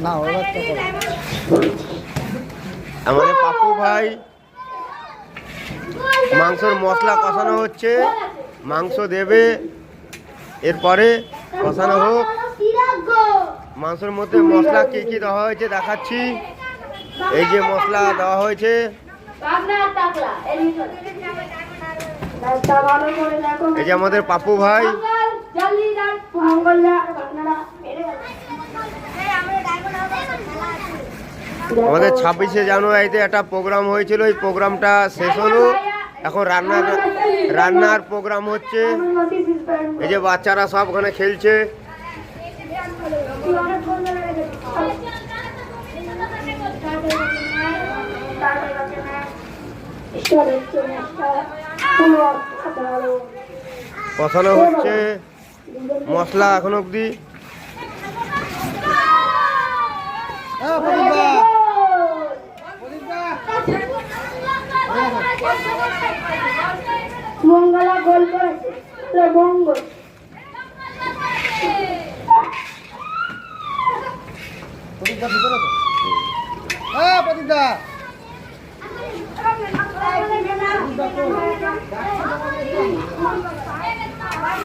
না আমাদের পাপ্পু ভাই মাংসের মশলা কষানো হচ্ছে, মাংস দেবে, এরপরে কষানো হোক। মাংসের মধ্যে মশলা কি কি দেওয়া হয়েছে দেখাচ্ছি। এই যে মশলা দেওয়া হয়েছে, এই যে আমাদের পাপ্পু ভাই। আমাদের 26শে জানুয়ারিতে একটা প্রোগ্রাম হয়েছিল, এই প্রোগ্রামটা শেষ হলো। এখন রান্নার প্রোগ্রাম হচ্ছে। এই যে বাচ্চারা সব ওখানে খেলছে। কষানো হচ্ছে মশলা এখন অব্দি। মঙ্গলা গোল করেছে মঙ্গল প্রদীপদা ভিতরে তো। হ্যাঁ প্রদীপদা